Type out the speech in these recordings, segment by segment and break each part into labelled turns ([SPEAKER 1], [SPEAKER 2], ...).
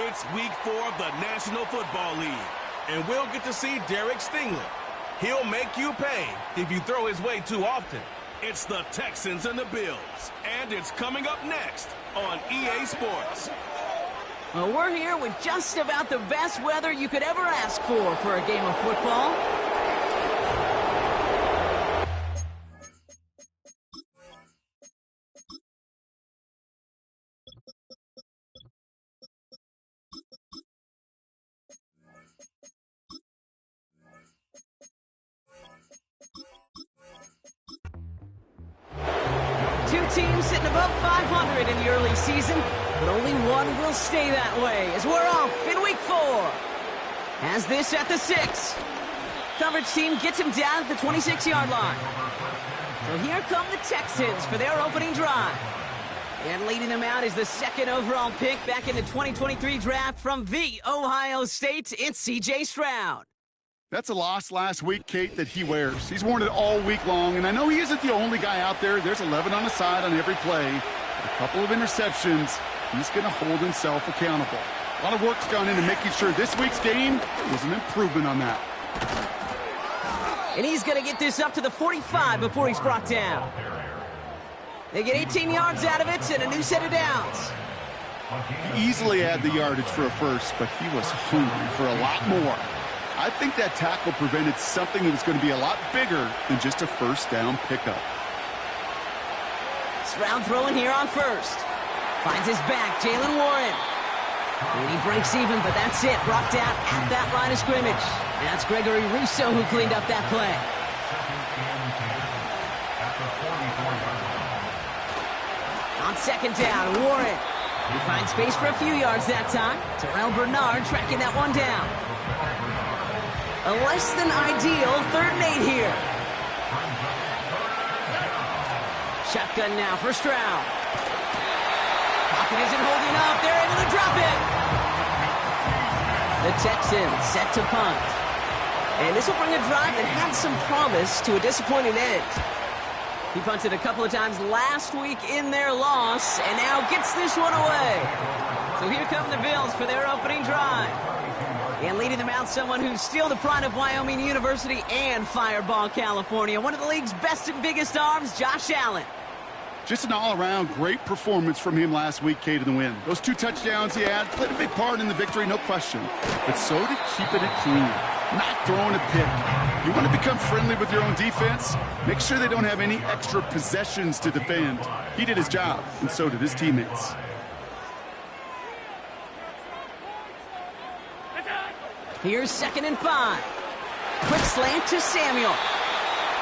[SPEAKER 1] It's week 4 of the National Football League, and we'll get to see Derek Stingley. He'll make you pay if you throw his way too often. It's the Texans and the Bills, and it's coming up next on EA Sports.
[SPEAKER 2] Well, we're here with just about the best weather you could ever ask for a game of football. Two teams sitting above 500 in the early season, but only one will stay that way as we're off in week 4. Has this at the 6. Coverage team gets him down at the 26-yard line. So here come the Texans for their opening drive. And leading them out is the 2nd overall pick back in the 2023 draft from the Ohio State. It's C.J. Stroud.
[SPEAKER 3] That's a loss last week, Kate, that he wears. He's worn it all week long, and I know he isn't the only guy out there. There's 11 on the side on every play. A couple of interceptions. He's going to hold himself accountable. A lot of work's gone into making sure this week's game was an improvement on that.
[SPEAKER 2] And he's going to get this up to the 45 before he's brought down. They get 18 yards out of it and a new set of downs.
[SPEAKER 3] He easily had the yardage for a first, but he was hungry for a lot more. I think that tackle prevented something that was going to be a lot bigger than just a first down pickup.
[SPEAKER 2] Stroud throwing here on first. Finds his back, Jalen Warren. And he breaks even, but that's it. Brought down at that line of scrimmage. That's Gregory Rousseau who cleaned up that play. On 2nd down, Warren. He finds space for a few yards that time. Terrell Bernard tracking that one down. A less than ideal 3rd and 8 here. Shotgun now for Stroud. Pocket isn't holding up. They're able to drop it. The Texans set to punt. And this will bring a drive that had some promise to a disappointing end. He punted a couple of times last week in their loss, and now gets this one away. So here come the Bills for their opening drive. And leading them out, someone who's still the pride of Wyoming University and Fireball, California. One of the league's best and biggest arms, Josh Allen.
[SPEAKER 3] Just an all-around great performance from him last week, Kate, in the win. Those 2 touchdowns he had played a big part in the victory, no question. But so did keeping it clean, not throwing a pick. You want to become friendly with your own defense? Make sure they don't have any extra possessions to defend. He did his job, and so did his teammates.
[SPEAKER 2] Here's 2nd and 5. Quick slant to Samuel.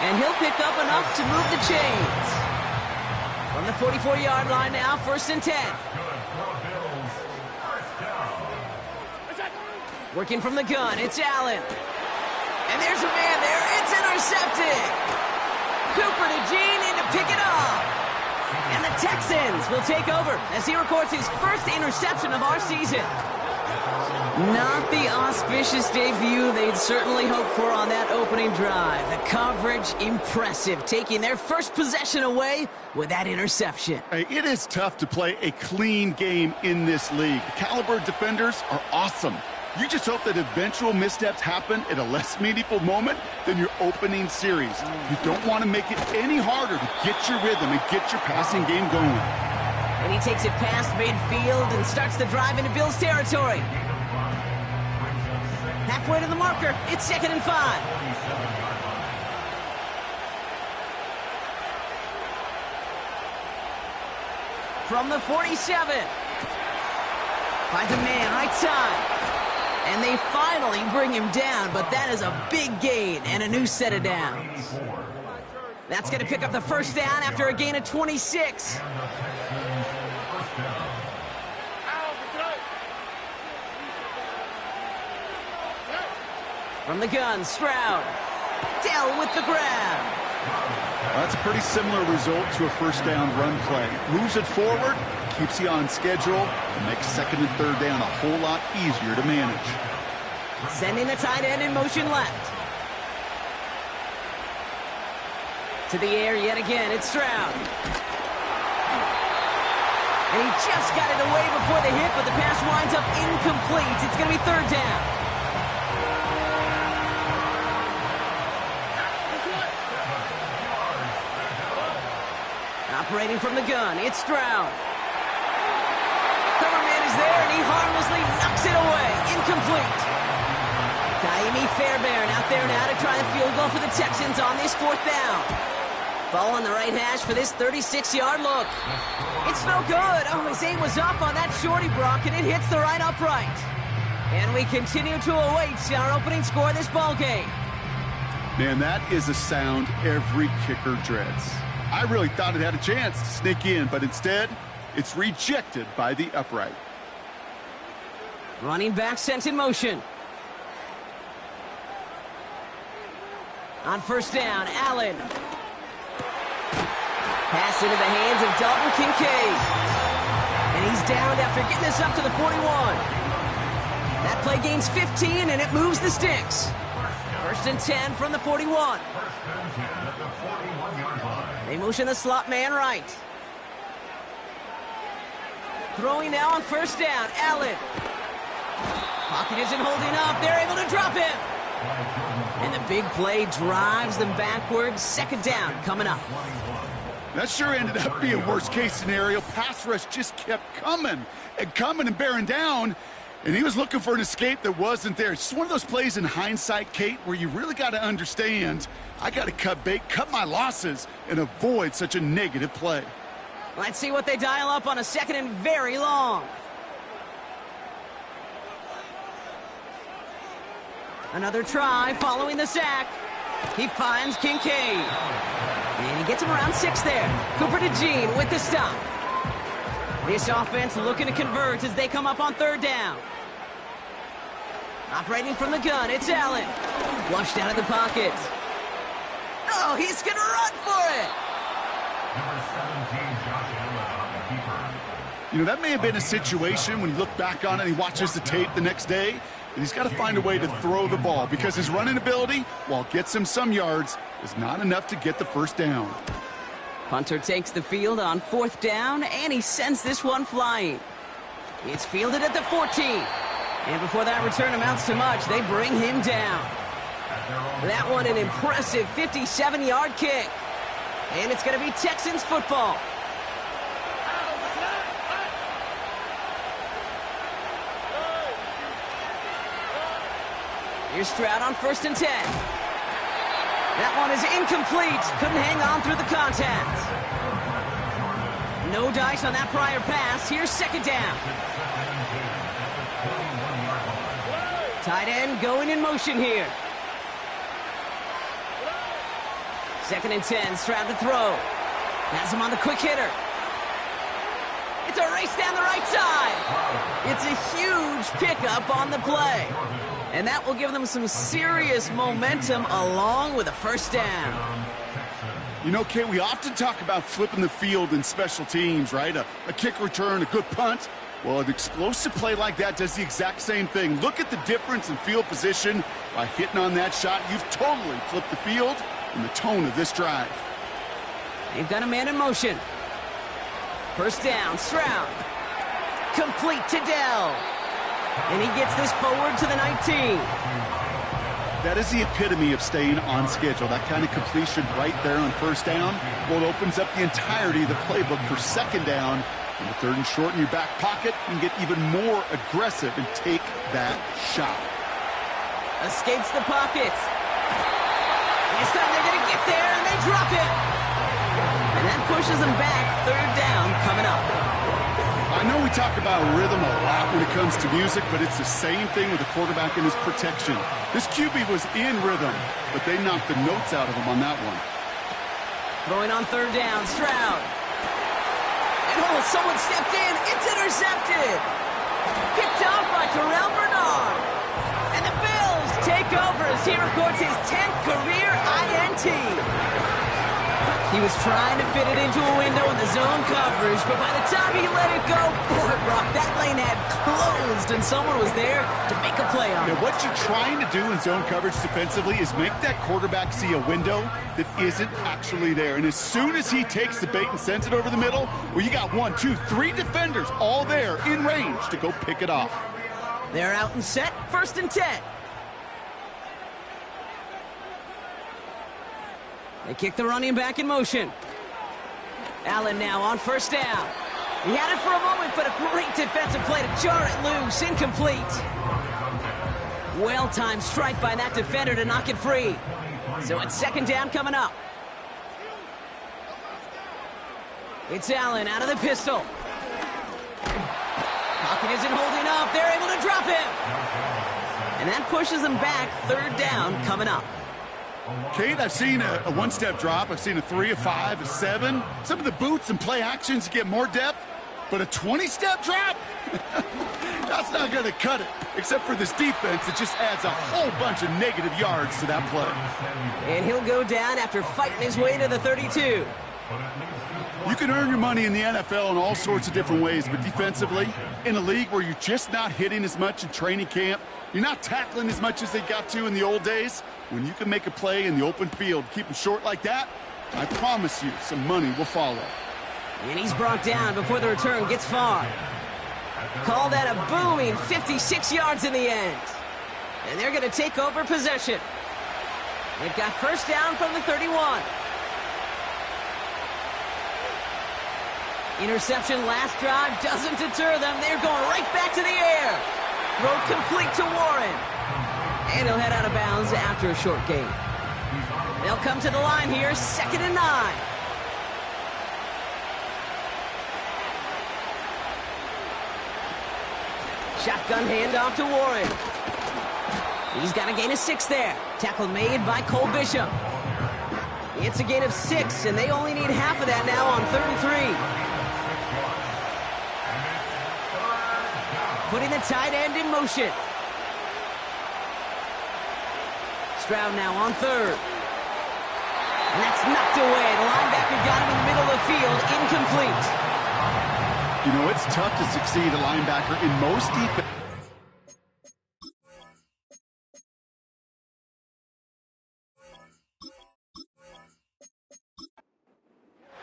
[SPEAKER 2] And he'll pick up enough to move the chains. From the 44-yard line now, 1st and 10. Working from the gun, it's Allen. And there's a man there, it's intercepted. Cooper to Gene in to pick it up. And the Texans will take over as he records his first interception of our season. Not the auspicious debut they'd certainly hoped for on that opening drive. The coverage, impressive, taking their first possession away with that interception.
[SPEAKER 3] Hey, it is tough to play a clean game in this league. The caliber defenders are awesome. You just hope that eventual missteps happen at a less meaningful moment than your opening series. You don't want to make it any harder to get your rhythm and get your passing game going.
[SPEAKER 2] And he takes it past midfield and starts the drive into Bills territory. Halfway to the marker, it's 2nd and 5. From the 47. Finds a man, right side. And they finally bring him down, but that is a big gain and a new set of downs. That's going to pick up the 1st down after a gain of 26. From the gun, Stroud. Dell with the grab.
[SPEAKER 3] Well, that's a pretty similar result to a 1st down run play. Moves it forward, keeps you on schedule, and makes 2nd and 3rd down a whole lot easier to manage.
[SPEAKER 2] Sending the tight end in motion left. To the air yet again, it's Stroud. And he just got it away before the hit, but the pass winds up incomplete. It's going to be third down. Operating from the gun, it's Stroud. Cover man is there, and he harmlessly knocks it away. Incomplete. Kaimi Fairbairn out there now to try the field goal for the Texans on this fourth down. Ball on the right hash for this 36-yard look. It's no good. Oh, his aim was up on that shorty, Brock, and it hits the right upright. And we continue to await our opening score of this ball game.
[SPEAKER 3] Man, that is a sound every kicker dreads. I really thought it had a chance to sneak in, but instead, it's rejected by the upright.
[SPEAKER 2] Running back sent in motion. On first down, Allen. Pass into the hands of Dalton Kincaid. And he's downed after getting this up to the 41. That play gains 15, and it moves the sticks. First and 10 from the 41. They motion the slot man right. Throwing now on first down, Allen. Pocket isn't holding up. They're able to drop him. And the big play drives them backwards. Second down coming up.
[SPEAKER 3] That sure ended up being worst-case scenario. Pass rush just kept coming and bearing down. And he was looking for an escape that wasn't there. It's just one of those plays in hindsight, Kate, where you really got to understand, I got to cut bait, cut my losses, and avoid such a negative play.
[SPEAKER 2] Let's see what they dial up on a second and very long. Another try following the sack. He finds Kincaid. And he gets him around 6 there. Cooper DeJean with the stop. This offense looking to convert as they come up on third down. Operating from the gun, it's Allen. Flushed out of the pocket. Oh, he's going to run for it.
[SPEAKER 3] You know, that may have been a situation when you look back on it and he watches the tape the next day, and he's got to find a way to throw the ball because his running ability, while it gets him some yards, is not enough to get the first down.
[SPEAKER 2] Punter takes the field on fourth down, and he sends this one flying. It's fielded at the 14. And before that return amounts to much, they bring him down. That one an impressive 57-yard kick. And it's going to be Texans football. Here's Stroud on first and 10. That one is incomplete. Couldn't hang on through the contact. No dice on that prior pass. Here's second down. Tight end going in motion here. Second and 10. Stroud to throw. Has him on the quick hitter. It's a race down the right side. It's a huge pickup on the play. And that will give them some serious momentum along with a first down.
[SPEAKER 3] You know, Kate, we often talk about flipping the field in special teams, right? A kick return, a good punt. Well, an explosive play like that does the exact same thing. Look at the difference in field position. By hitting on that shot, you've totally flipped the field and the tone of this drive.
[SPEAKER 2] They've got a man in motion. First down, Stroud. Complete to Dell. And he gets this forward to the 19.
[SPEAKER 3] That is the epitome of staying on schedule. That kind of completion right there on first down. Well, it opens up the entirety of the playbook for second down. And the third and short in your back pocket, you can get even more aggressive and take that shot.
[SPEAKER 2] Escapes the pocket. This time they're going to get there, and they drop it. And that pushes them back. Third down coming up.
[SPEAKER 3] I know we talk about rhythm a lot when it comes to music, but it's the same thing with the quarterback and his protection. This QB was in rhythm, but they knocked the notes out of him on that one.
[SPEAKER 2] Throwing on third down, Stroud. And oh, someone stepped in. It's intercepted. Picked off by Terrell Bernard. And the Bills take over as he records his 10th career INT. He was trying to fit it into a window in the zone coverage, but by the time he let it go, boy, Brock, that lane had closed closed, and someone was there to make a play on it.
[SPEAKER 3] What you're trying to do in zone coverage defensively is make that quarterback see a window that isn't actually there. And as soon as he takes the bait and sends it over the middle, well, you got 1, 2, 3 defenders all there in range to go pick it off.
[SPEAKER 2] They're out and set, 1st and 10. They kick the running back in motion. Allen now on 1st down. He had it for a moment, but a great defensive play to jar it loose. Incomplete. Well-timed strike by that defender to knock it free. So it's 2nd down coming up. It's Allen out of the pistol. Pocket isn't holding up. They're able to drop him. And that pushes them back. 3rd down coming up.
[SPEAKER 3] Kate, I've seen a one-step drop. I've seen a 3, a 5, a 7. Some of the boots and play actions get more depth, but a 20-step drop? That's not going to cut it, except for this defense. It just adds a whole bunch of negative yards to that play.
[SPEAKER 2] And he'll go down after fighting his way to the 32.
[SPEAKER 3] You can earn your money in the NFL in all sorts of different ways, but defensively, in a league where you're just not hitting as much in training camp, you're not tackling as much as they got to in the old days, when you can make a play in the open field, keep them short like that, I promise you some money will follow.
[SPEAKER 2] And he's brought down before the return gets far. Call that a booming 56 yards in the end. And they're going to take over possession. They've got 1st down from the 31. Interception last drive doesn't deter them. They're going right back to the air. Throw complete to Warren. And he'll head out of bounds after a short gain. They'll come to the line here, 2nd and 9. Shotgun handoff to Warren. He's got a gain of 6 there. Tackle made by Cole Bishop. It's a gain of 6, and they only need half of that now on 3rd and 3. Putting the tight end in motion. Stroud now on 3rd. And that's knocked away. The linebacker got him in the middle of the field. Incomplete.
[SPEAKER 3] You know, it's tough to succeed a linebacker in most defense.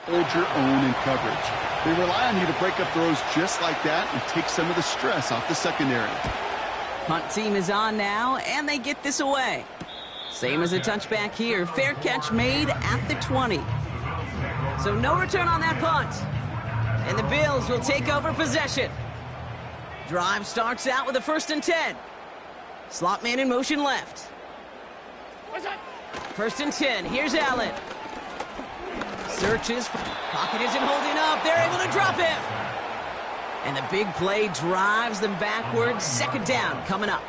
[SPEAKER 3] Hold your own in coverage. They rely on you to break up throws just like that and take some of the stress off the secondary.
[SPEAKER 2] Punt team is on now, and they get this away. Same as a touchback here. Fair catch made at the 20. So no return on that punt. And the Bills will take over possession. Drive starts out with a 1st and 10. Slot man in motion left. 1st and 10. Here's Allen. Searches. Pocket isn't holding up. They're able to drop him. And the big play drives them backwards. 2nd down coming up.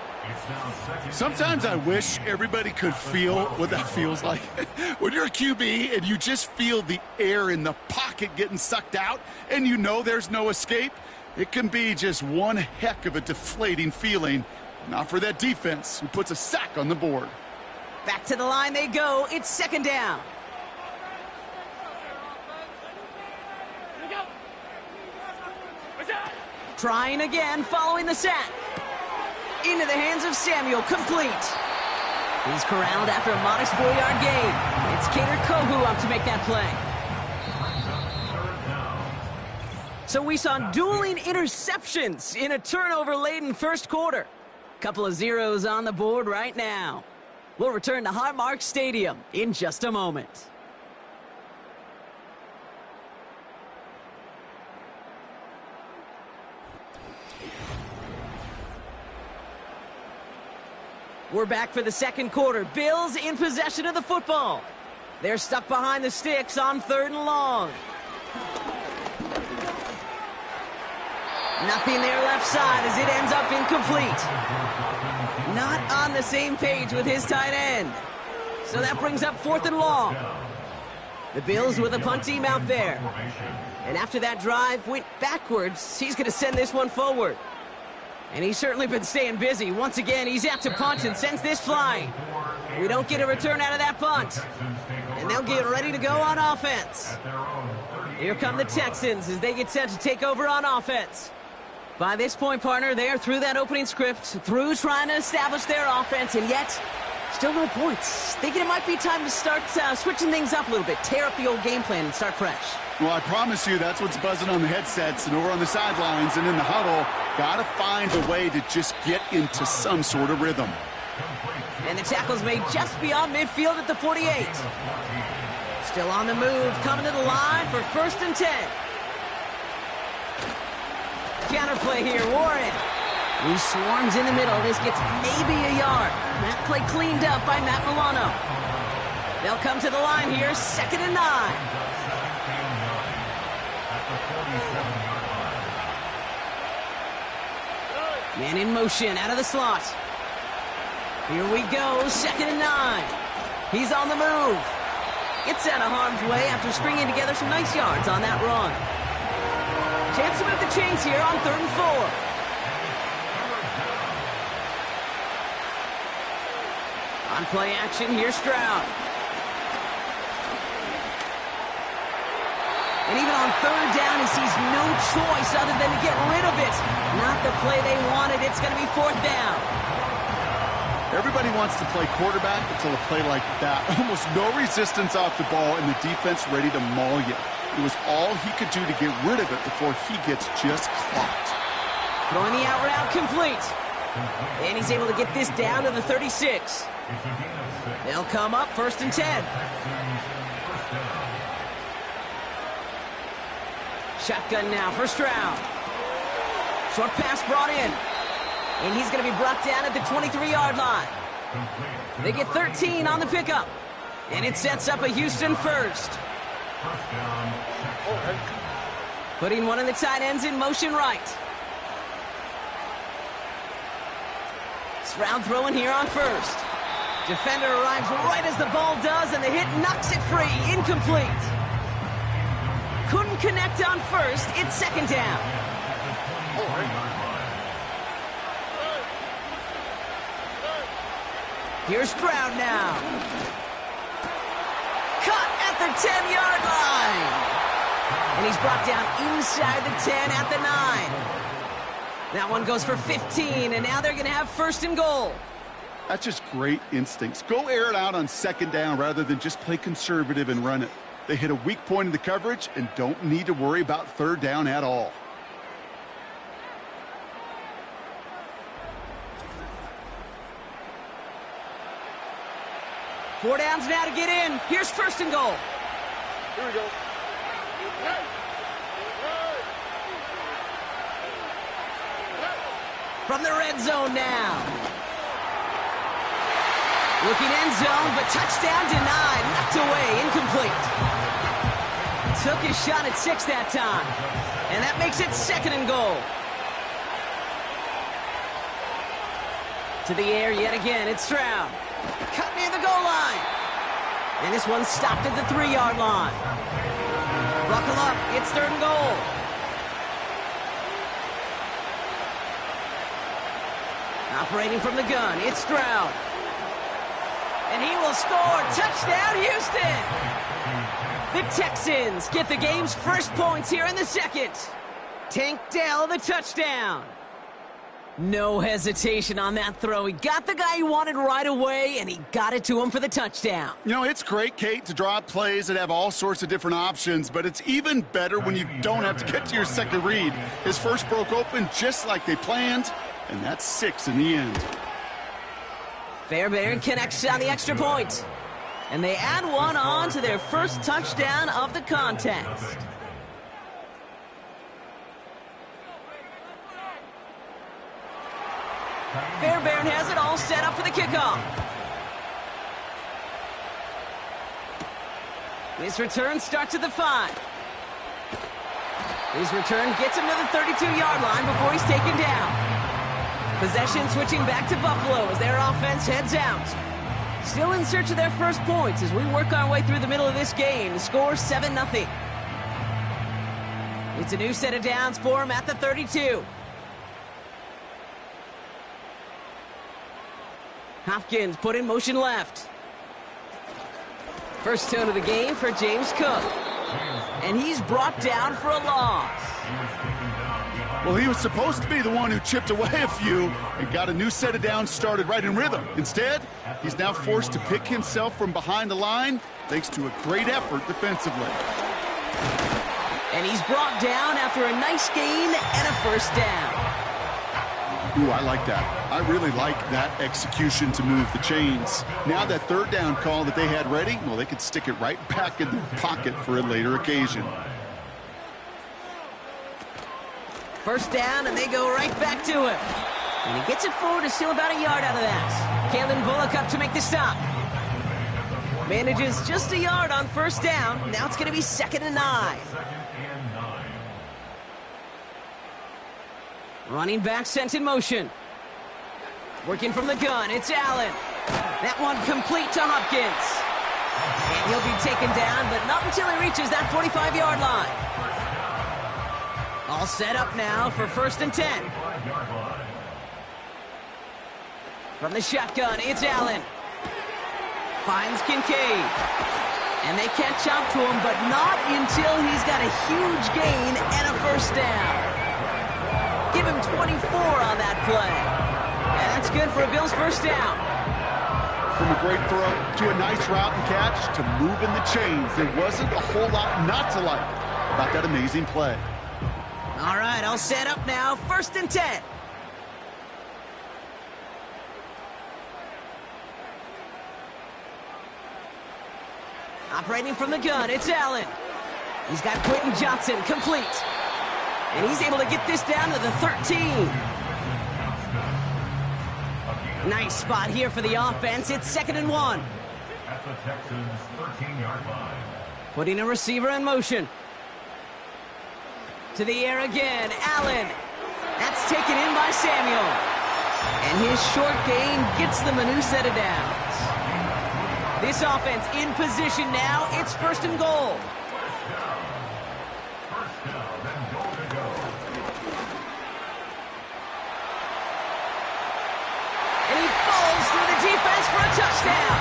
[SPEAKER 3] Sometimes I wish everybody could feel what that feels like. When you're a QB and you just feel the air in the pocket getting sucked out and you know there's no escape, it can be just one heck of a deflating feeling. Not for that defense who puts a sack on the board.
[SPEAKER 2] Back to the line they go. It's 2nd down. Trying again following the sack. Into the hands of Samuel, complete. He's corralled after a modest 4-yard gain. It's Kader Kohu up to make that play. So we saw dueling interceptions in a turnover-laden 1st quarter. Couple of zeros on the board right now. We'll return to Highmark Stadium in just a moment. We're back for the 2nd quarter. Bills in possession of the football. They're stuck behind the sticks on 3rd and long. Nothing there left side as it ends up incomplete. Not on the same page with his tight end. So that brings up 4th and long. The Bills with a punt team out there. And after that drive went backwards, he's going to send this one forward. And he's certainly been staying busy. Once again, he's out to punt and sends this flying. We don't get a return out of that punt. And they'll get ready to go on offense. Here come the Texans as they get set to take over on offense. By this point, partner, they are through that opening script, through trying to establish their offense, and yet still no points. Thinking it might be time to start switching things up a little bit, tear up the old game plan and start fresh.
[SPEAKER 3] Well, I promise you that's what's buzzing on the headsets and over on the sidelines and in the huddle. Got to find a way to just get into some sort of rhythm.
[SPEAKER 2] And the tackle's made just beyond midfield at the 48. Still on the move, coming to the line for 1st and 10. Counterplay here, Warren. He swarms in the middle. This gets maybe a yard. That play cleaned up by Matt Milano. They'll come to the line here, 2nd and 9. Man in motion, out of the slot. Here we go, 2nd and 9. He's on the move. Gets out of harm's way after stringing together some nice yards on that run. Chance to move the chains here on 3rd and 4. On play action, here's Stroud. And even on 3rd down, he sees no choice other than to get rid of it. Not the play they wanted. It's going to be 4th down.
[SPEAKER 3] Everybody wants to play quarterback until a play like that. Almost no resistance off the ball and the defense ready to maul you. It was all he could do to get rid of it before he gets just clocked.
[SPEAKER 2] Throwing the out route complete. And he's able to get this down to the 36. They'll come up 1st and 10. Shotgun now for Stroud. Short pass brought in. And he's going to be brought down at the 23-yard line. They get 13 on the pickup. And it sets up a Houston 1st. Putting one of the tight ends in motion right. Stroud throwing here on 1st. Defender arrives right as the ball does, and the hit knocks it free. Incomplete. Couldn't connect on 1st. It's 2nd down. Here's Stroud now. Cut at the 10-yard line. And he's brought down inside the 10 at the 9. That one goes for 15, and now they're going to have 1st and goal.
[SPEAKER 3] That's just great instincts. Go air it out on 2nd down rather than just play conservative and run it. They hit a weak point in the coverage and don't need to worry about 3rd down at all.
[SPEAKER 2] Four downs now to get in. Here's 1st and goal.
[SPEAKER 4] Here we go.
[SPEAKER 2] From the red zone now. Looking end zone, but touchdown denied. Knocked away, incomplete. Took his shot at 6 that time. And that makes it 2nd and goal. To the air yet again, it's Stroud. Cut near the goal line. And this one's stopped at the 3-yard line. Buckle up, it's 3rd and goal. Operating from the gun, it's Stroud. And he will score. Touchdown, Houston! The Texans get the game's first points here in the 2nd. Tank Dell the touchdown. No hesitation on that throw. He got the guy he wanted right away, and he got it to him for the touchdown.
[SPEAKER 3] You know, it's great, Kate, to draw up plays that have all sorts of different options, but it's even better when you don't have to get to your second read. His first broke open just like they planned, and that's 6 in the end.
[SPEAKER 2] Fairbairn connects on the extra point. And they add one on to their first touchdown of the contest. Fairbairn has it all set up for the kickoff. This return starts at the 5. His return gets him to the 32-yard line before he's taken down. Possession switching back to Buffalo as their offense heads out. Still in search of their first points as we work our way through the middle of this game. The score 7-0. It's a new set of downs for him at the 32. Hopkins put in motion left. First tone of the game for James Cook. And he's brought down for a loss.
[SPEAKER 3] Well, he was supposed to be the one who chipped away a few and got a new set of downs started right in rhythm. Instead, he's now forced to pick himself from behind the line thanks to a great effort defensively.
[SPEAKER 2] And he's brought down after a nice gain and a first down.
[SPEAKER 3] Ooh, I like that. I really like that execution to move the chains. Now that third down call that they had ready, well, they could stick it right back in their pocket for a later occasion.
[SPEAKER 2] First down, and they go right back to him. And he gets it forward to steal about a yard out of that. Kalen Bullock up to make the stop. Manages just a yard on first down. Now it's going to be 2nd and 9. Running back sent in motion. Working from the gun, it's Allen. That one complete to Hopkins. And he'll be taken down, but not until he reaches that 45-yard line. All set up now for 1st and 10. From the shotgun, it's Allen. Finds Kincaid. And they catch up to him, but not until he's got a huge gain and a first down. Give him 24 on that play. And that's good for a Bills first down.
[SPEAKER 3] From a great throw to a nice route and catch to moving the chains, there wasn't a whole lot not to like about that amazing play.
[SPEAKER 2] All right, all set up now. 1st and 10. Operating from the gun, it's Allen. He's got Quentin Johnson complete. And he's able to get this down to the 13. Nice spot here for the offense. It's 2nd and 1.
[SPEAKER 4] At the Texans' 13-yard line.
[SPEAKER 2] Putting a receiver in motion. To the air again, Allen. That's taken in by Samuel. And his short gain gets them a new set of downs. This offense in position now. It's 1st and goal. And he falls through the defense for a touchdown.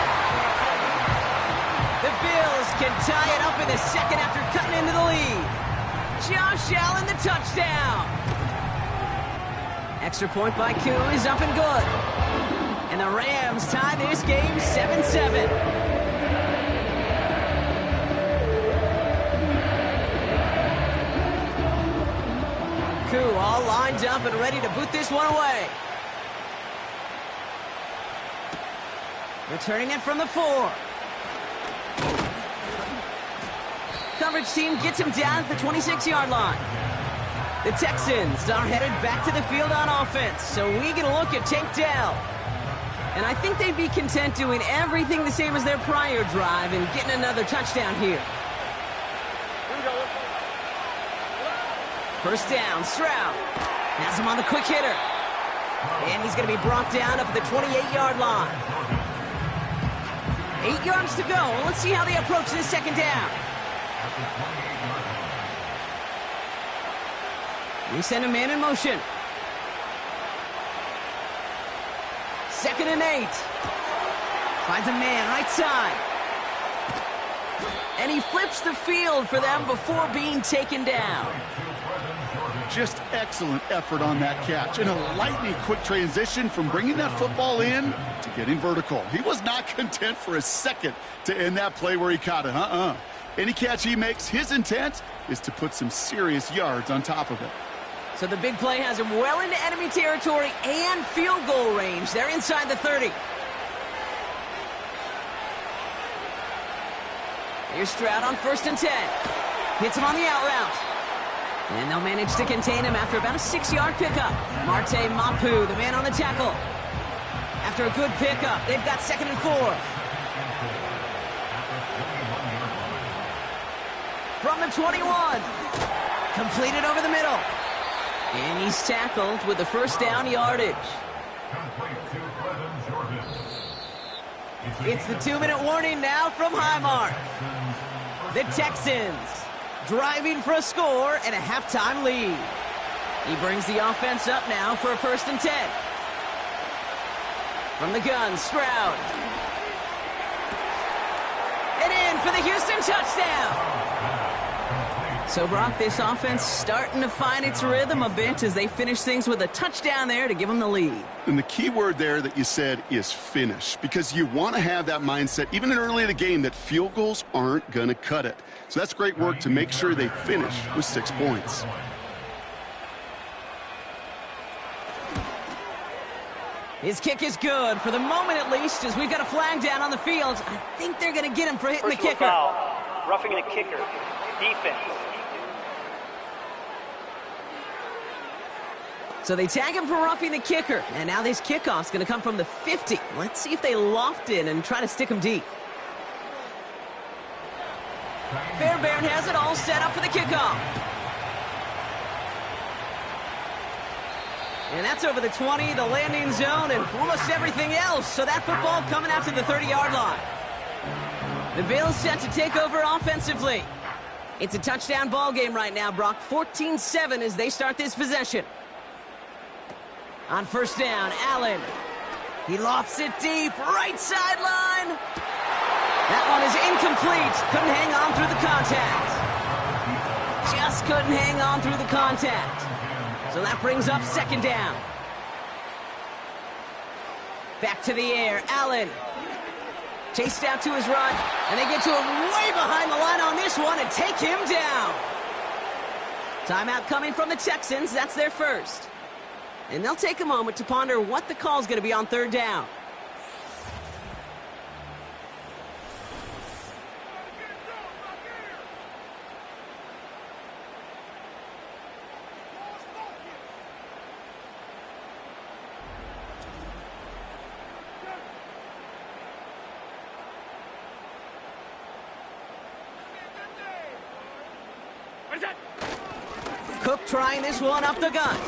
[SPEAKER 2] The Bills can tie it up in the 2nd after cutting into the lead. Josh Allen, the touchdown. Extra point by Koo is up and good. And the Rams tie this game 7-7. Koo all lined up and ready to boot this one away. Returning it from the 4. Coverage team gets him down at the 26-yard line. The Texans are headed back to the field on offense, so we get a look at Tank Dell. And I think they'd be content doing everything the same as their prior drive and getting another touchdown here. First down, Stroud has him on the quick hitter. And he's going to be brought down up at the 28-yard line. 8 yards to go. Let's see how they approach this 2nd down. We send a man in motion. 2nd and 8. Finds a man right side. And he flips the field for them before being taken down.
[SPEAKER 3] Just excellent effort on that catch. And a lightning quick transition from bringing that football in to getting vertical. He was not content for a second to end that play where he caught it. Any catch he makes, his intent is to put some serious yards on top of it.
[SPEAKER 2] So the big play has him well into enemy territory and field goal range. They're inside the 30. Here's Stroud on 1st and 10. Hits him on the out route. And they'll manage to contain him after about a 6-yard pickup. Marte Mapu, the man on the tackle. After a good pickup, they've got 2nd and 4. From the 21. Completed over the middle. And he's tackled with the first down yardage. It's the 2-minute warning now from Highmark. The Texans driving for a score and a halftime lead. He brings the offense up now for a 1st and 10. From the gun, Stroud. And in for the Houston touchdown. So, Brock, this offense starting to find its rhythm a bit as they finish things with a touchdown there to give them the lead.
[SPEAKER 3] And the key word there that you said is finish, because you want to have that mindset, even in early in the game, that field goals aren't going to cut it. So that's great work to make sure they finish with 6 points.
[SPEAKER 2] His kick is good, for the moment at least, as we've got a flag down on the field. I think they're going to get him for hitting the kicker.
[SPEAKER 5] Foul. Roughing the kicker. Defense.
[SPEAKER 2] So they tag him for roughing the kicker, and now this kickoff's going to come from the 50. Let's see if they loft in and try to stick him deep. Fairbairn has it all set up for the kickoff. And that's over the 20, the landing zone, and almost everything else. So that football coming out to the 30-yard line. The Bills set to take over offensively. It's a touchdown ball game right now, Brock. 14-7 as they start this possession. On first down, Allen. He lofts it deep, right sideline. That one is incomplete. Couldn't hang on through the contact. Just couldn't hang on through the contact. So that brings up second down. Back to the air, Allen. Chased out to his right, and they get to him way behind the line on this one and take him down. Timeout coming from the Texans. That's their first. And they'll take a moment to ponder what the call is going to be on third down. Cook trying this one up the gut.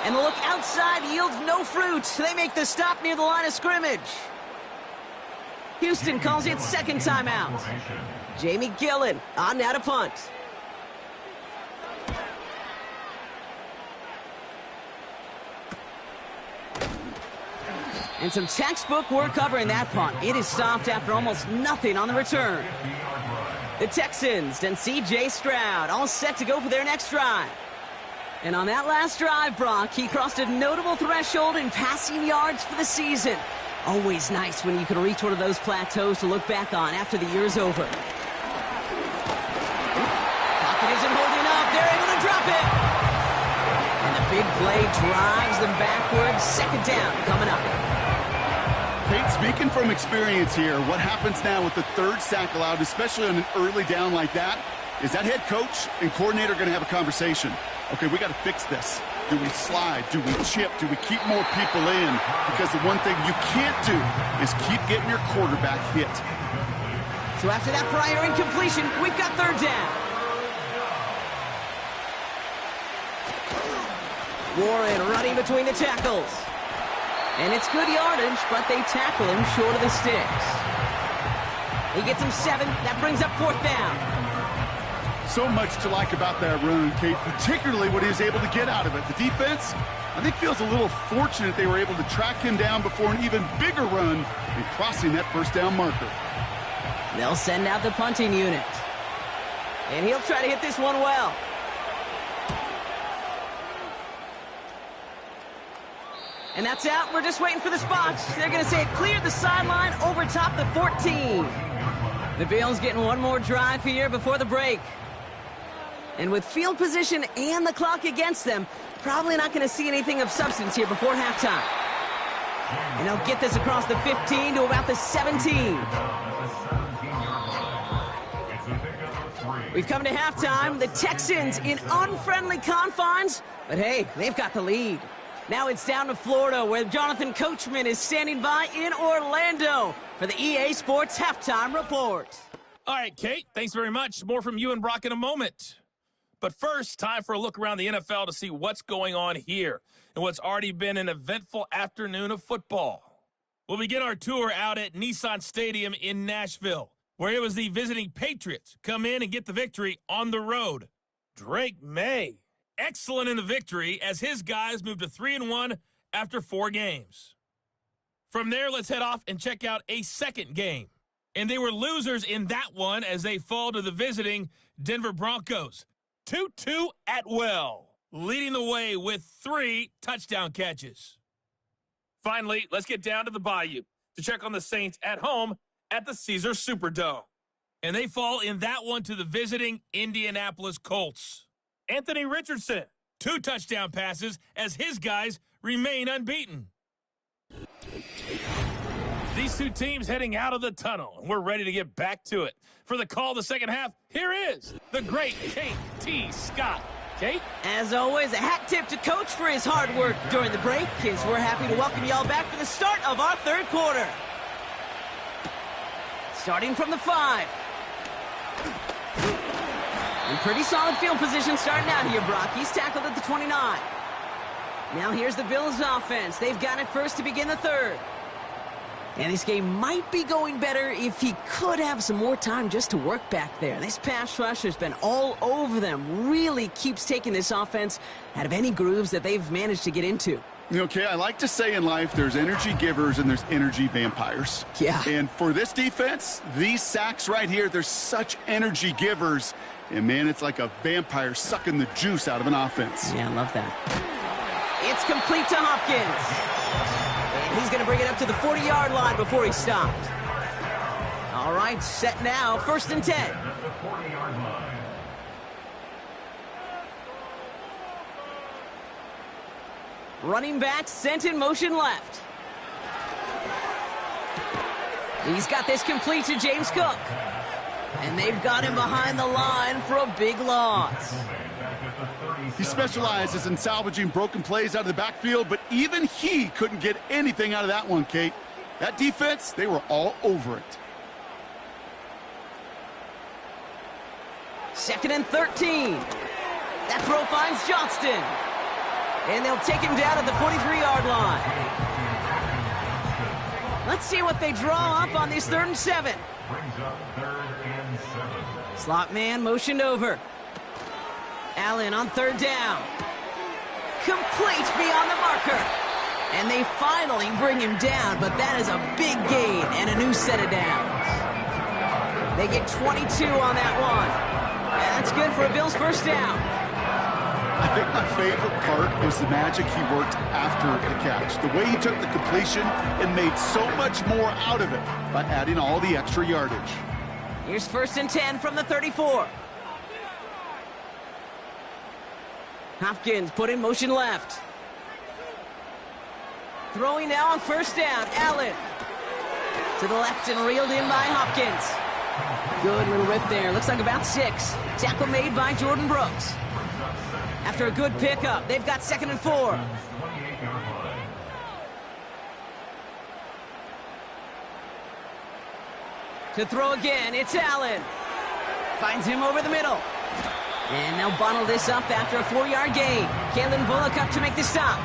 [SPEAKER 2] And the look outside yields no fruit. They make the stop near the line of scrimmage. Houston calls it second timeout. Jamie Gillen on now to punt. And some textbook work covering that punt. It is stopped after almost nothing on the return. The Texans and C.J. Stroud all set to go for their next drive. And on that last drive, Brock, he crossed a notable threshold in passing yards for the season. Always nice when you can reach one of those plateaus to look back on after the year's over. Pocket isn't holding up. They're able to drop it. And the big play drives them backwards. Second down coming up.
[SPEAKER 3] Kate, speaking from experience here, what happens now with the third sack allowed, especially on an early down like that, is that head coach and coordinator going to have a conversation. Okay, we got to fix this. Do we slide? Do we chip? Do we keep more people in? Because the one thing you can't do is keep getting your quarterback hit.
[SPEAKER 2] So after that prior incompletion, we've got third down. Warren running between the tackles. And it's good yardage, but they tackle him short of the sticks. He gets him 7. That brings up fourth down.
[SPEAKER 3] So much to like about that run, Kate, particularly what he was able to get out of it. The defense, I think, feels a little fortunate they were able to track him down before an even bigger run and crossing that first down marker.
[SPEAKER 2] They'll send out the punting unit. And he'll try to hit this one well. And that's out. We're just waiting for the spots. They're going to say it cleared the sideline over top the 14. The Bills getting one more drive here before the break. And with field position and the clock against them, probably not going to see anything of substance here before halftime. And they'll get this across the 15 to about the 17. We've come to halftime. The Texans in unfriendly confines. But hey, they've got the lead. Now it's down to Florida, where Jonathan Coachman is standing by in Orlando for the EA Sports Halftime Report.
[SPEAKER 6] All right, Kate, thanks very much. More from you and Brock in a moment. But first, time for a look around the NFL to see what's going on here and what's already been an eventful afternoon of football. We'll begin our tour out at Nissan Stadium in Nashville, where it was the visiting Patriots come in and get the victory on the road. Drake May, excellent in the victory as his guys moved to 3-1 after 4 games. From there, let's head off and check out a second game. And they were losers in that one as they fall to the visiting Denver Broncos. Tutu Atwell leading the way with 3 touchdown catches. Finally, let's get down to the Bayou to check on the Saints at home at the Caesars Superdome. And they fall in that one to the visiting Indianapolis Colts. Anthony Richardson, 2 touchdown passes as his guys remain unbeaten. These 2 teams heading out of the tunnel, and we're ready to get back to it. For the call of the second half, here is the great Kate T. Scott. Kate?
[SPEAKER 2] As always, a hat tip to Coach for his hard work during the break, as we're happy to welcome y'all back for the start of our third quarter. Starting from the 5. In pretty solid field position starting out here, Brock. He's tackled at the 29. Now here's the Bills offense. They've got it first to begin the third. And this game might be going better if he could have some more time just to work back there. This pass rush has been all over them. Really keeps taking this offense out of any grooves that they've managed to get into.
[SPEAKER 3] Okay, I like to say in life there's energy givers and there's energy vampires.
[SPEAKER 2] Yeah.
[SPEAKER 3] And for this defense, these sacks right here, they're such energy givers. And, man, it's like a vampire sucking the juice out of an offense.
[SPEAKER 2] Yeah, I love that. It's complete to Hopkins. And he's going to bring it up to the 40-yard line before he stopped. All right, set now, 1st and 10.
[SPEAKER 4] The 40-yard line.
[SPEAKER 2] Running back sent in motion left. He's got this complete to James Cook. And they've got him behind the line for a big loss.
[SPEAKER 3] He specializes in salvaging broken plays out of the backfield, but even he couldn't get anything out of that one, Kate. That defense, they were all over it.
[SPEAKER 2] 2nd and 13. That throw finds Johnston. And they'll take him down at the 43-yard line. Let's see what they draw up on this 3rd and 7.
[SPEAKER 4] Brings up 3rd and 7.
[SPEAKER 2] Slot man motioned over. Allen on 3rd down. Complete beyond the marker. And they finally bring him down, but that is a big gain and a new set of downs. They get 22 on that one. And that's good for a Bills 1st down.
[SPEAKER 3] I think my favorite part was the magic he worked after the catch. The way he took the completion and made so much more out of it by adding all the extra yardage.
[SPEAKER 2] Here's 1st and 10 from the 34. Hopkins put in motion left. Throwing now on 1st down. Allen to the left and reeled in by Hopkins. Good little rip there. Looks like about 6. Tackle made by Jordan Brooks. After a good pickup, they've got 2nd and 4.
[SPEAKER 4] 28-yard line.
[SPEAKER 2] To throw again, it's Allen. Finds him over the middle. And they'll bottle this up after a 4-yard gain. Kalen Bullock up to make the stop.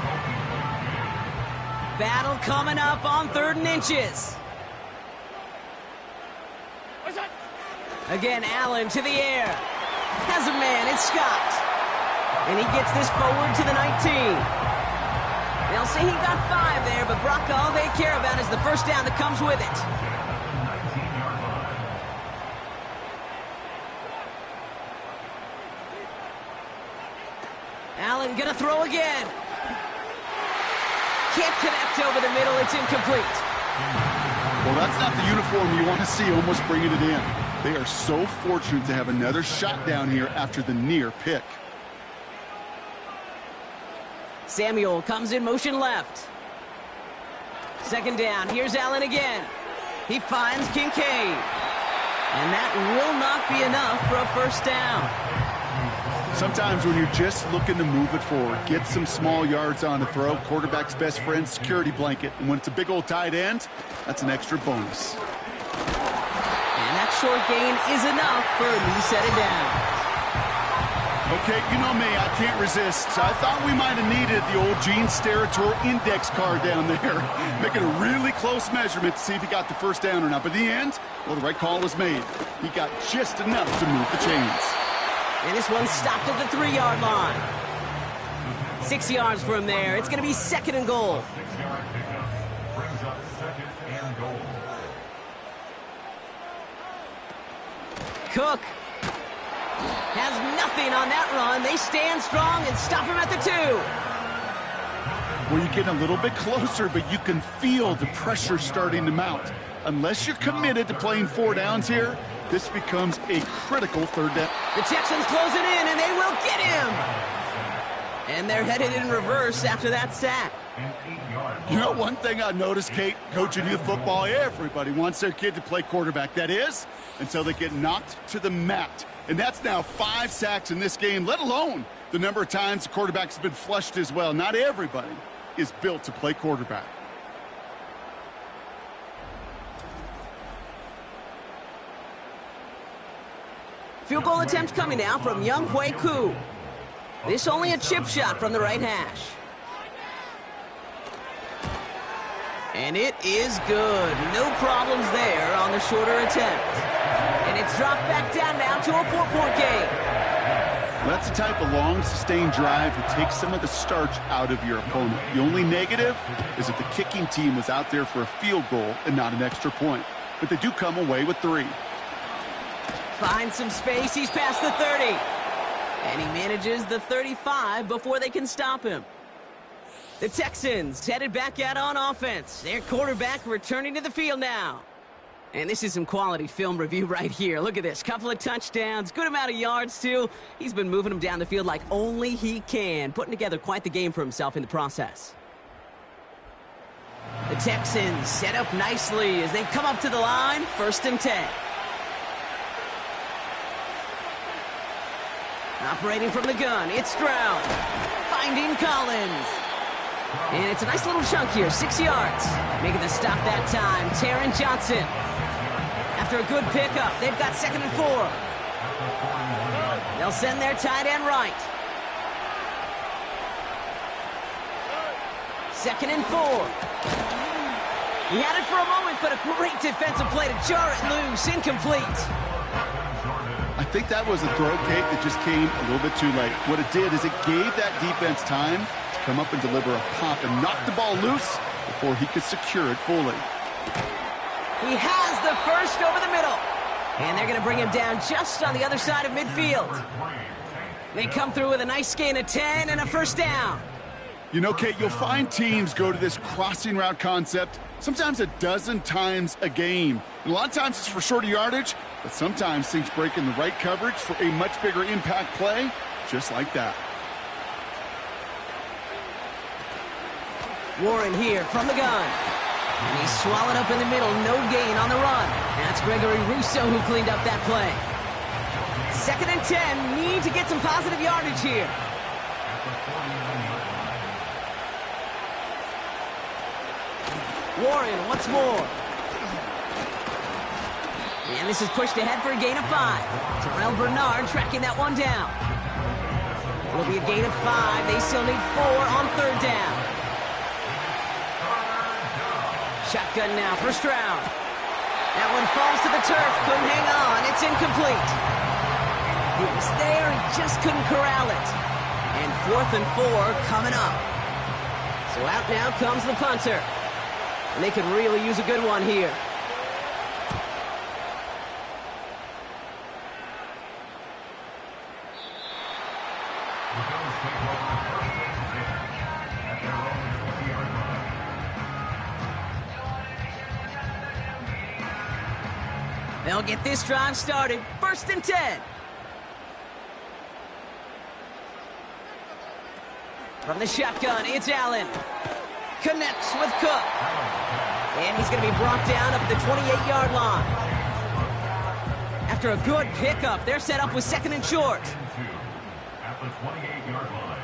[SPEAKER 2] Battle coming up on 3rd and inches. Again, Allen to the air. Has a man, it's Scott. And he gets this forward to the 19. They'll say he got 5 there, but Brock, all they care about is the 1st down that comes with it.
[SPEAKER 4] 19-yard line.
[SPEAKER 2] Allen gonna throw again. Can't connect over the middle, it's incomplete.
[SPEAKER 3] Well, that's not the uniform you want to see almost bringing it in. They are so fortunate to have another shot down here after the near pick.
[SPEAKER 2] Samuel comes in motion left. 2nd down, here's Allen again. He finds Kincaid. And that will not be enough for a 1st down.
[SPEAKER 3] Sometimes when you're just looking to move it forward, get some small yards on the throw, quarterback's best friend, security blanket. And when it's a big old tight end, that's an extra bonus.
[SPEAKER 2] And that short gain is enough for a new set of downs.
[SPEAKER 3] Okay, you know me, I can't resist. I thought we might have needed the old Gene Steratore index card down there, making a really close measurement to see if he got the 1st down or not. But in the end, well, the right call was made. He got just enough to move the chains.
[SPEAKER 2] And this one stopped at the 3-yard line. 6 yards from there. It's going to be 2nd and goal.
[SPEAKER 4] 6-yard pickup brings up 2nd and goal.
[SPEAKER 2] Cook has nothing on that run. They stand strong and stop him at the 2.
[SPEAKER 3] Well, you're getting a little bit closer, but you can feel the pressure starting to mount. Unless you're committed to playing 4 downs here, this becomes a critical 3rd down.
[SPEAKER 2] The Texans close it in, and they will get him. And they're headed in reverse after that sack.
[SPEAKER 3] You know, one thing I noticed, Kate, coaching youth football, everybody wants their kid to play quarterback. That is, until they get knocked to the mat. And that's now 5 sacks in this game, let alone the number of times the quarterback's been flushed as well. Not everybody is built to play quarterback.
[SPEAKER 2] Field goal attempt coming now from Young Hui Koo. This only a chip shot from the right hash. And it is good. No problems there on the shorter attempt. And it's dropped back down now to a 4-point game.
[SPEAKER 3] That's the type of long, sustained drive that takes some of the starch out of your opponent. The only negative is that the kicking team was out there for a field goal and not an extra point. But they do come away with 3.
[SPEAKER 2] Finds some space. He's past the 30. And he manages the 35 before they can stop him. The Texans headed back out on offense. Their quarterback returning to the field now. And this is some quality film review right here. Look at this. Couple of touchdowns. Good amount of yards, too. He's been moving them down the field like only he can. Putting together quite the game for himself in the process. The Texans set up nicely as they come up to the line. 1st and 10. Operating from the gun, it's Stroud. Finding Collins. And it's a nice little chunk here, 6 yards. Making the stop that time, Taron Johnson. After a good pickup, they've got 2nd and 4. They'll send their tight end right. 2nd and 4. He had it for a moment, but a great defensive play to jar it loose, incomplete.
[SPEAKER 3] I think that was a throw, Kate, that just came a little bit too late. What it did is it gave that defense time to come up and deliver a pop and knock the ball loose before he could secure it fully.
[SPEAKER 2] He has the first over the middle. And they're going to bring him down just on the other side of midfield. They come through with a nice gain of 10 and a 1st down.
[SPEAKER 3] You know, Kate, you'll find teams go to this crossing route concept sometimes a dozen times a game. And a lot of times it's for shorter yardage, but sometimes things break in the right coverage for a much bigger impact play, just like that.
[SPEAKER 2] Warren here from the gun. And he's swallowed up in the middle, no gain on the run. That's Gregory Rousseau who cleaned up that play. 2nd and 10, need to get some positive yardage here. Warren once more. And this is pushed ahead for a gain of 5. Terrell Bernard tracking that one down. It'll be a gain of 5. They still need 4 on 3rd down. Shotgun now for Stroud. That one falls to the turf. Couldn't hang on. It's incomplete. He was there. He just couldn't corral it. And 4th and 4 coming up. So out now comes the punter. And they could really use a good one here. They'll get this drive started. 1st and 10. From the shotgun, it's Allen. Connects with Cook. And he's going to be brought down up at the 28-yard line. After a good pickup, they're set up with 2nd and short.
[SPEAKER 4] At the 28-yard line.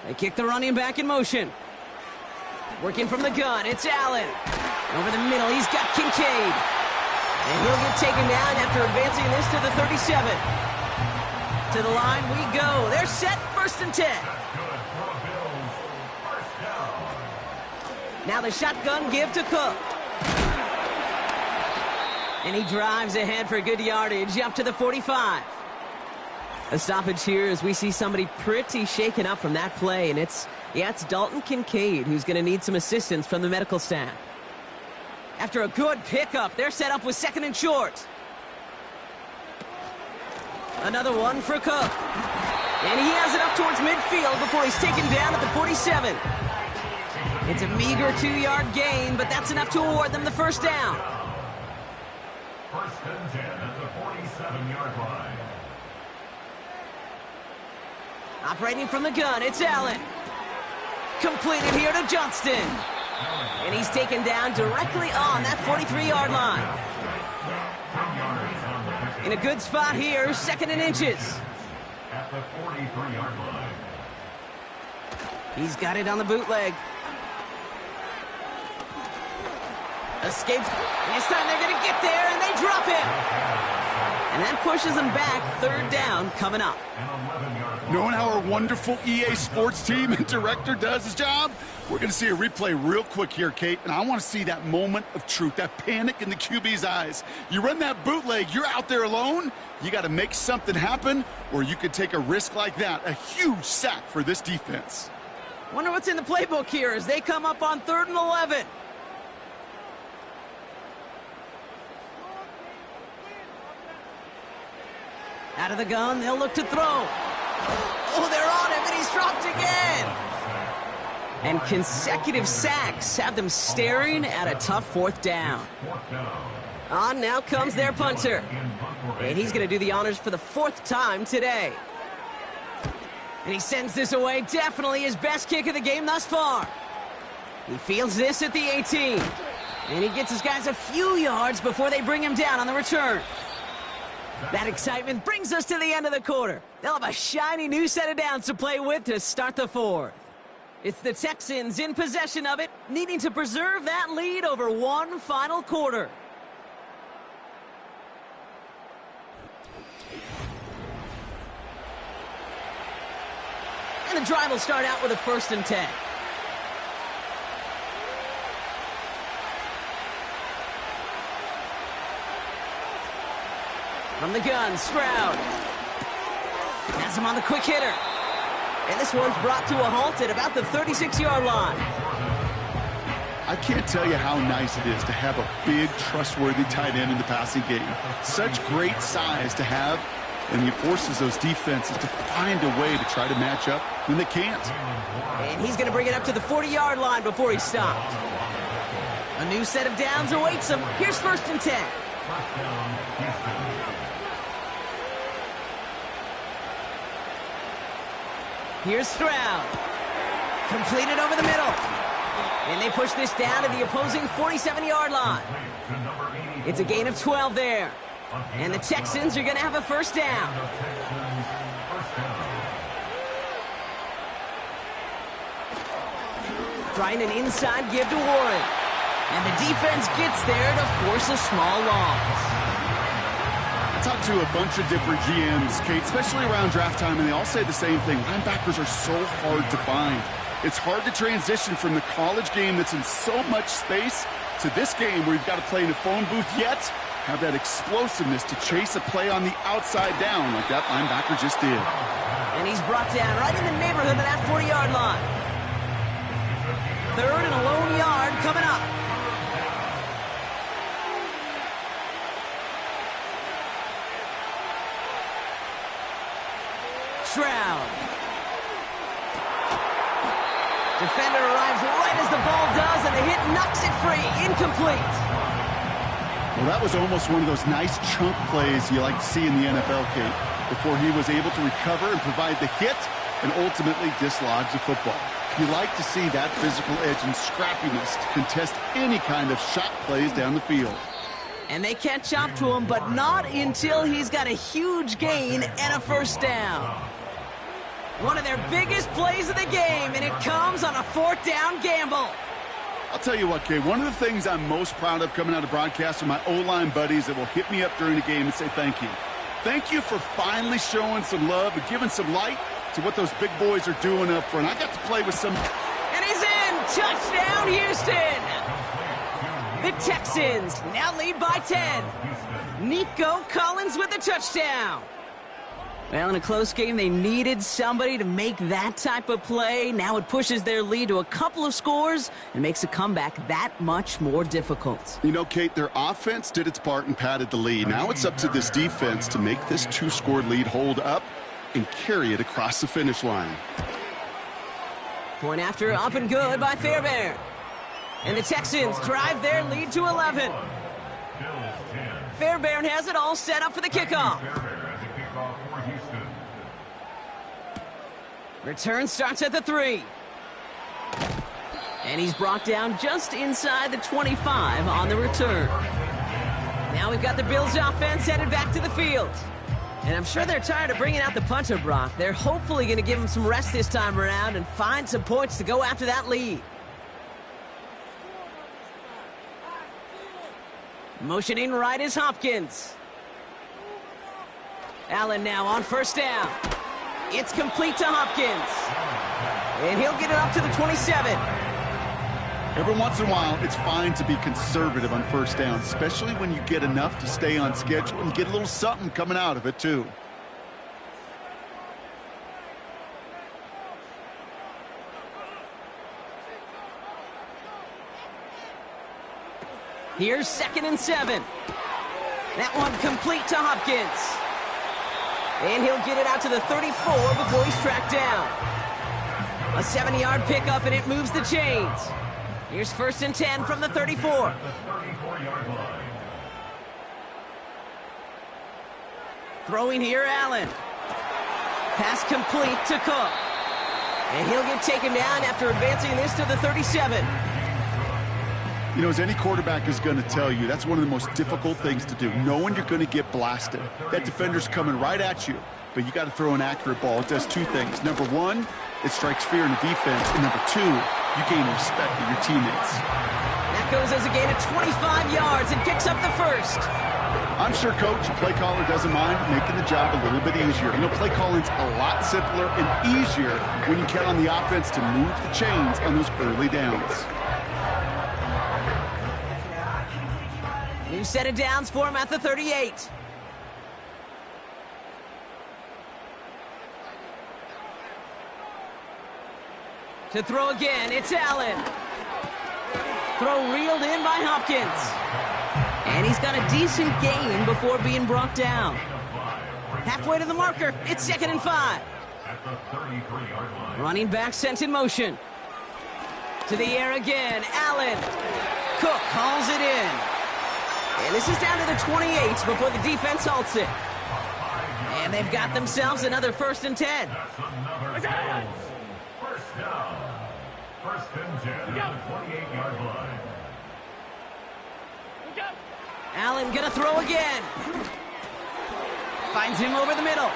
[SPEAKER 2] They kick the running back in motion. Working from the gun, it's Allen. Over the middle, he's got Kincaid. And he'll get taken down after advancing this to the 37. To the line we go. They're set, 1st and 10. Now the shotgun give to Cook. And he drives ahead for good yardage up to the 45. A stoppage here as we see somebody pretty shaken up from that play. And it's Dalton Kincaid who's going to need some assistance from the medical staff. After a good pickup, they're set up with 2nd and short. Another one for Cook. And he has it up towards midfield before he's taken down at the 47. It's a meager 2-yard gain, but that's enough to award them the first down.
[SPEAKER 4] First and 10 at the 47-yard line.
[SPEAKER 2] Operating from the gun, it's Allen. Completed here to Johnston. And he's taken down directly on that 43-yard line. In a good spot here, second and inches.
[SPEAKER 4] At the 43-yard line.
[SPEAKER 2] He's got it on the bootleg. Escapes. And this time they're going to get there, and they drop him. And that pushes them back. Third down coming up.
[SPEAKER 3] Knowing how our wonderful EA Sports team and director does his job, we're going to see a replay real quick here, Kate, and I want to see that moment of truth, that panic in the QB's eyes. You run that bootleg, you're out there alone, you got to make something happen, or you could take a risk like that, a huge sack for this defense.
[SPEAKER 2] Wonder what's in the playbook here as they come up on 3rd and 11. Out of the gun, they'll look to throw. Oh, they're on him, and he's dropped again. And consecutive sacks have them staring at a tough 4th down. On now comes their punter. And he's going to do the honors for the 4th time today. And he sends this away, definitely his best kick of the game thus far. He fields this at the 18. And he gets his guys a few yards before they bring him down on the return. That excitement brings us to the end of the quarter. They'll have a shiny new set of downs to play with to start the 4th. It's the Texans in possession of it, needing to preserve that lead over one final quarter. And the drive will start out with a 1st and 10. From the gun, Stroud. Has him on the quick hitter. And this one's brought to a halt at about the 36-yard line.
[SPEAKER 3] I can't tell you how nice it is to have a big, trustworthy tight end in the passing game. Such great size to have, and he forces those defenses to find a way to try to match up when they can't.
[SPEAKER 2] And he's going to bring it up to the 40-yard line before he's stopped. A new set of downs awaits him. Here's 1st and 10. Here's Stroud. Completed over the middle. And they push this down to the opposing 47-yard line. It's a gain of 12 there. And the Texans are going to have a 1st down. Trying an inside give to Warren. And the defense gets there to force a small loss.
[SPEAKER 3] I talked to a bunch of different GMs, Kate, especially around draft time, and they all say the same thing. Linebackers are so hard to find. It's hard to transition from the college game that's in so much space to this game where you've got to play in a phone booth, yet have that explosiveness to chase a play on the outside down like that linebacker just did.
[SPEAKER 2] And he's brought down right in the neighborhood of that 40-yard line. 3rd and a lone yard coming up. Stroud. Defender arrives right as the ball does, and the hit knocks it free. Incomplete.
[SPEAKER 3] Well, that was almost one of those nice chunk plays you like to see in the NFL, Kate, before he was able to recover and provide the hit and ultimately dislodge the football. You like to see that physical edge and scrappiness to contest any kind of shot plays down the field.
[SPEAKER 2] And they catch up to him, but not until he's got a huge gain and a 1st down. One of their biggest plays of the game, and it comes on a 4th down gamble.
[SPEAKER 3] I'll tell you what, Kate, one of the things I'm most proud of coming out of broadcast are my O-line buddies that will hit me up during the game and say thank you. Thank you for finally showing some love and giving some light to what those big boys are doing up front. I got to play with some...
[SPEAKER 2] And he's in! Touchdown, Houston! The Texans now lead by 10. Nico Collins with the touchdown. Well, in a close game, they needed somebody to make that type of play. Now it pushes their lead to a couple of scores and makes a comeback that much more difficult.
[SPEAKER 3] You know, Kate, their offense did its part and padded the lead. Now it's up to this defense to make this 2-score lead hold up and carry it across the finish line.
[SPEAKER 2] Point after up and good by Fairbairn. And the Texans drive their lead to 11. Fairbairn has it all set up for the kickoff. Return starts at the 3. And he's brought down just inside the 25 on the return. Now we've got the Bills offense headed back to the field. And I'm sure they're tired of bringing out the punter, Brock. They're hopefully going to give him some rest this time around and find some points to go after that lead. Motioning right is Hopkins. Allen now on first down. It's complete to Hopkins. And he'll get it up to the 27.
[SPEAKER 3] Every once in a while, it's fine to be conservative on first down, especially when you get enough to stay on schedule and get a little something coming out of it, too.
[SPEAKER 2] Here's 2nd and 7. That one complete to Hopkins. And he'll get it out to the 34 before he's tracked down. A 70-yard pickup, and it moves the chains. Here's 1st and 10 from the 34. Throwing here, Allen. Pass complete to Cook. And he'll get taken down after advancing this to the 37.
[SPEAKER 3] You know, as any quarterback is going to tell you, that's one of the most difficult things to do, knowing you're going to get blasted. That defender's coming right at you, but you got to throw an accurate ball. It does two things. Number one, it strikes fear in the defense, and number two, you gain respect of your teammates.
[SPEAKER 2] That goes as a gain of 25 yards and picks up the first.
[SPEAKER 3] I'm sure Coach, the play caller, doesn't mind making the job a little bit easier. You know, play calling's a lot simpler and easier when you count on the offense to move the chains on those early downs.
[SPEAKER 2] New set of downs for him at the 38. To throw again, it's Allen. Throw reeled in by Hopkins. And he's got a decent gain before being brought down. Halfway to the marker, it's 2nd and 5. Running back sent in motion. To the air again, Allen. Cook calls it in. And this is down to the 28 before the defense halts it. And they've got themselves another 1st and 10.
[SPEAKER 4] First down. 1st and 10 at the 28-yard line.
[SPEAKER 2] Allen gonna throw again. Finds him over the middle.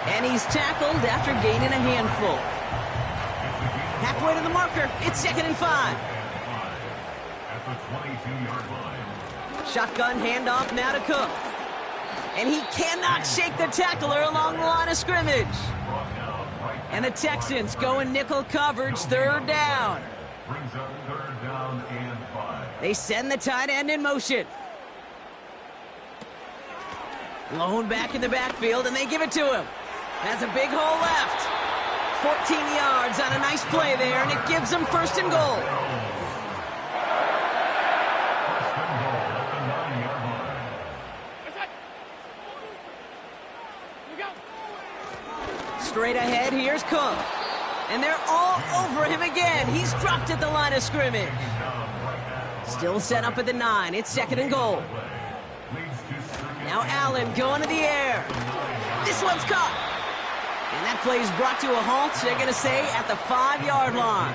[SPEAKER 2] And he's tackled after gaining a handful. Halfway to the marker, it's 2nd and 5.
[SPEAKER 4] At the 22-yard line.
[SPEAKER 2] Shotgun handoff now to Cook. And he cannot shake the tackler along the line of scrimmage. And the Texans go in nickel coverage, 3rd down.
[SPEAKER 4] Brings up 3rd down and 5.
[SPEAKER 2] They send the tight end in motion. Lone back in the backfield, and they give it to him. Has a big hole left. 14 yards on a nice play there, and it gives them 1st and goal. Straight ahead, here's Cook. And they're all over him again. He's dropped at the line of scrimmage. Still set up at the 9. It's 2nd and goal. Now Allen going to the air. This one's caught. And that play is brought to a halt, they're going to say, at the 5-yard line.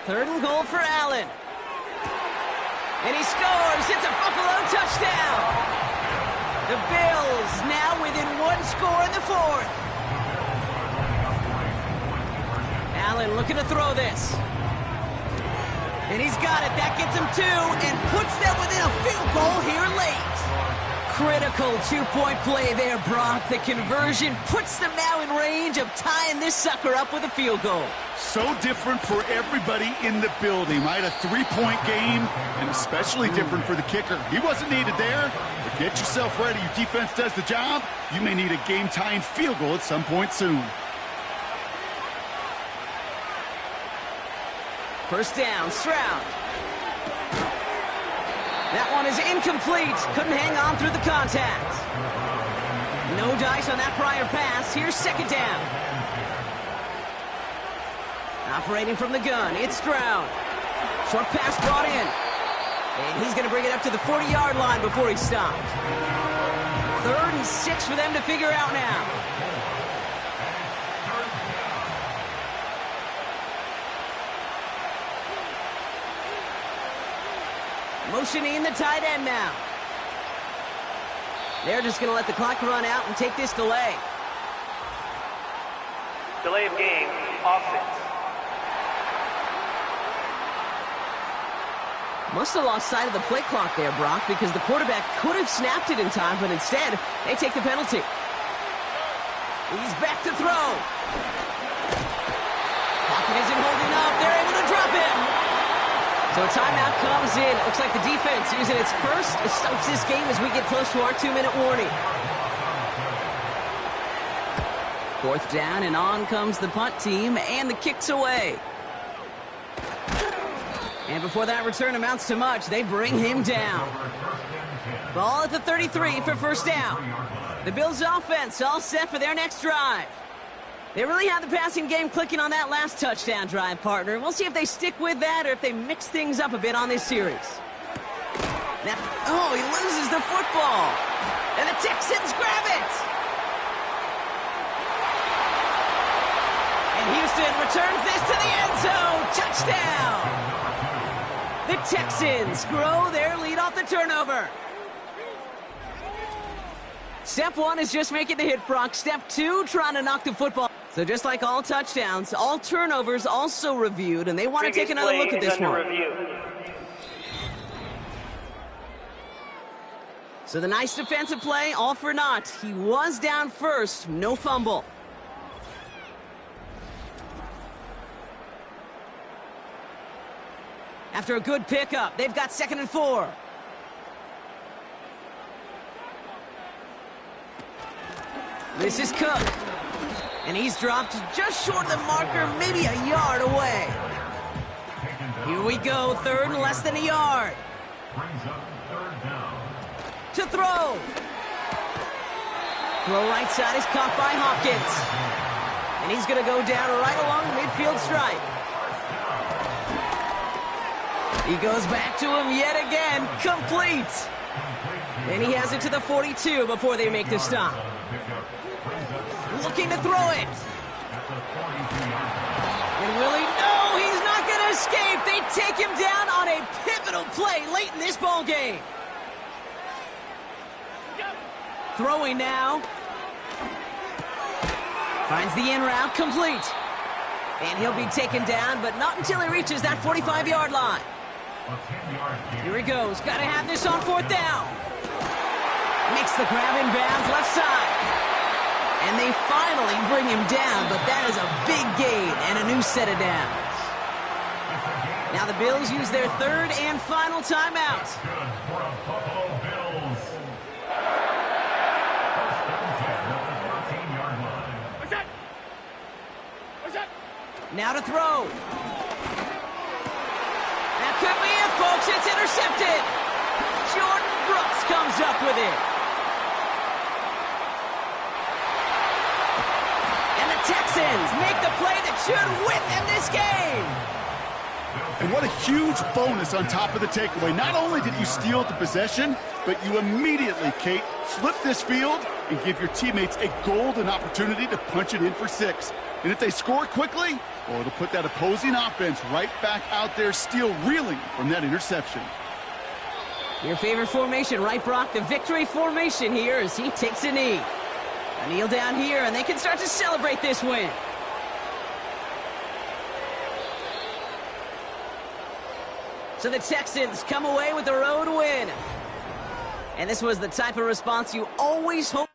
[SPEAKER 2] 3rd and goal for Allen. And he scores. It's a Buffalo touchdown. The Bills now within 1 score in the 4th. Allen looking to throw this. And he's got it. That gets him 2 and puts them within a field goal here late. Critical two-point play there, Brock. The conversion puts them now in range of tying this sucker up with a field goal.
[SPEAKER 3] So different for everybody in the building, right? A three-point game, and especially different for the kicker. He wasn't needed there, but get yourself ready. Your defense does the job. You may need a game-tying field goal at some point soon.
[SPEAKER 2] First down, Stroud. That one is incomplete. Couldn't hang on through the contact. No dice on that prior pass. Here's second down. Operating from the gun, it's Stroud. Short pass brought in. And he's going to bring it up to the 40-yard line before he stopped. 3rd and 6 for them to figure out now. Motioning the tight end now. They're just going to let the clock run out and take this delay.
[SPEAKER 5] Delay of game, offense.
[SPEAKER 2] Must have lost sight of the play clock there, Brock, because the quarterback could have snapped it in time, but instead, they take the penalty. He's back to throw. Pocket isn't holding up. They're able to drop him. So a timeout comes in. Looks like the defense using its first to stops this game as we get close to our 2-minute warning. 4th down, and on comes the punt team, and the kick's away. And before that return amounts to much, they bring him down. Ball at the 33 for first down. The Bills' offense all set for their next drive. They really had the passing game clicking on that last touchdown drive, partner. We'll see if they stick with that or if they mix things up a bit on this series. Now, oh, he loses the football. And the Texans grab it. And Houston returns this to the end zone. Touchdown. The Texans grow their lead off the turnover. Step 1 is just making the hit, Brock. Step 2, trying to knock the football. So just like all touchdowns, all turnovers also reviewed, and they want to take another look at this one.
[SPEAKER 5] Review.
[SPEAKER 2] So the nice defensive play, all for naught. He was down first, no fumble. After a good pickup, they've got 2nd and 4. This is Cook. And he's dropped just short of the marker, maybe a yard away. Here we go, 3rd and less than a yard. To throw. Throw right side is caught by Hopkins. And he's going to go down right along the midfield stripe. He goes back to him yet again, complete. And he has it to the 42 before they make the stop. Looking to throw it. And will he? No, he's not going to escape. They take him down on a pivotal play late in this ball game. Throwing now. Finds the in route, complete. And he'll be taken down, but not until he reaches that 45-yard line. Here he goes. Got to have this on 4th down. Makes the grab in bounds, left side. And they finally bring him down, but that is a big gain and a new set of downs. Now the Bills use their 3rd and final timeout. Now to throw. That could be it, folks. It's intercepted. Jordan Brooks comes up with it. Texans make the play that should win them this game.
[SPEAKER 3] And what a huge bonus on top of the takeaway. Not only did you steal the possession, but you immediately, Kate, flip this field and give your teammates a golden opportunity to punch it in for 6. And if they score quickly, well, it'll put that opposing offense right back out there, still reeling from that interception.
[SPEAKER 2] Your favorite formation, right, Brock? The victory formation here as he takes a knee. A kneel down here, and they can start to celebrate this win. So the Texans come away with a road win. And this was the type of response you always hope